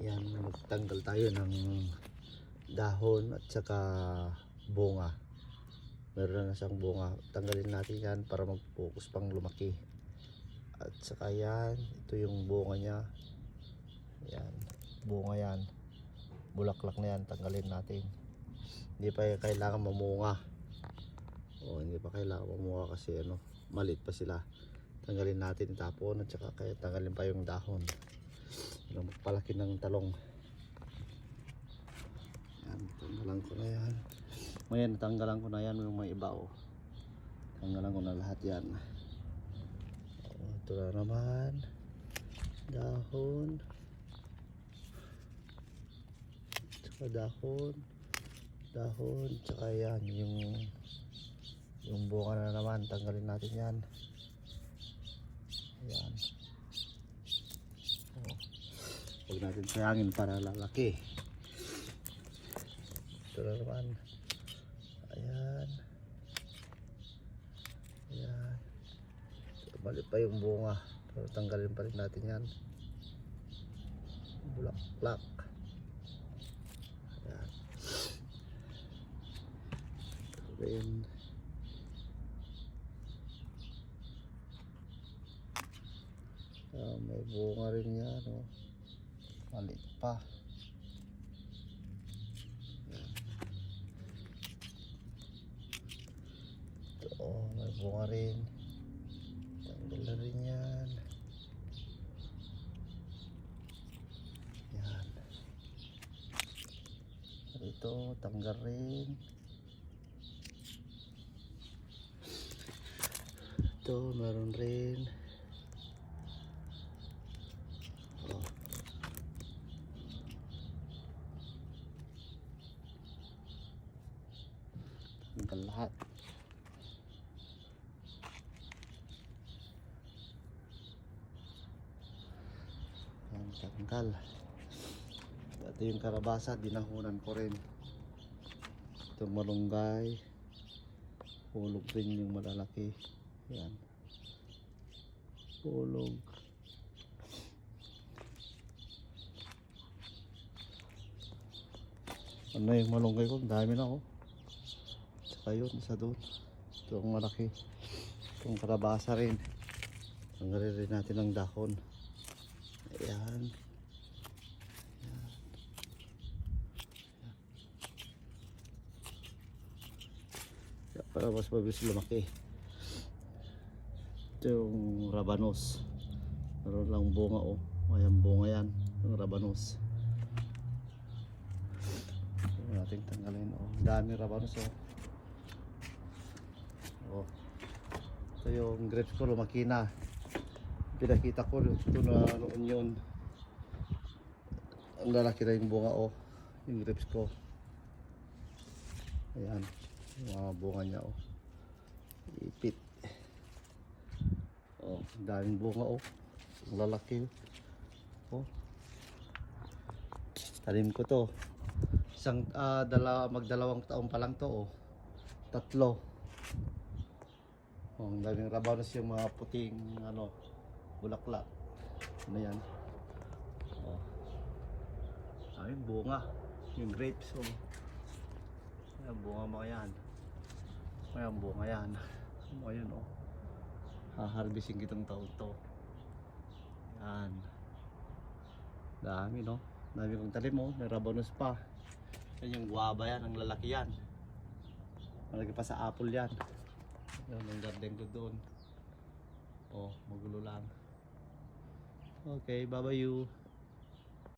Yan, magtanggal tayo ng dahon at saka bunga. Meron na siyang bunga, tanggalin natin yan para mag-focus pang lumaki. At saka yan, ito yung bunga nya. Yan, bunga yan, bulaklak na yan, tanggalin natin. Hindi pa kailangan mamunga. Hindi pa kailangan mamunga kasi maliit pa sila. Tanggalin natin tapon at saka kaya tanggalin pa yung dahon. Magpalaki ng talong. Yan, tanggalan ko na yan. Ngayon tanggalan ko na yan yung may iba tanggalan ko na lahat yan. Ito na naman dahon, tsaka dahon tsaka yan yung bunga na naman, tanggalin natin yan. Ayan, huwag natin sayangin para lalaki. Ito na naman. Ayan, ayan, mali pa yung bunga pero tanggalin pa rin natin yan, bulaklak. Ayan, then may bunga rin yan maliit pa. May bunga rin, tanggal na rin yan. Yan, ito tanggal rin. Ito meron rin. Tanggal lahat. Tanggal. Ito yung karabasa, dinahunan ko rin. Ito malunggay, hulog rin yung malalaki. Yan, hulog. Yung malunggay ko, dami na saka yun, isa doon. Ito ang malaki. Itong karabasa rin, tanggalin rin natin ang dahon. Ayan. Para mas mabilis lumaki. Ito yung rabanos. Meron lang bunga Ayan, bunga yan. Yung rabanos. Ito natin tanggalin dami rabanos Ito yung grapes ko, lumaki na. Pinakita ko ito na noon yun. Ang lalaki na yung bunga yung grapes ko. Ayan, yung mga bunga nya ipit. Daming bunga ang lalaki. Tanim ko to isang magdalawang taon pa lang to tatlo. Ang daming rabanos, yung mga puting bulaklak. Yan daming bunga yung grapes ayan, bunga mga yan. Ayan, bunga yan. Ayan haharbisin kitang taon to. Yan, dami dami kong talim may rabanos pa. Yan yung guava yan, ang lalaki yan. Malaki pa sa apple yan. Yan ang garden ko doon. Magulo lang. Okay, bye bye you.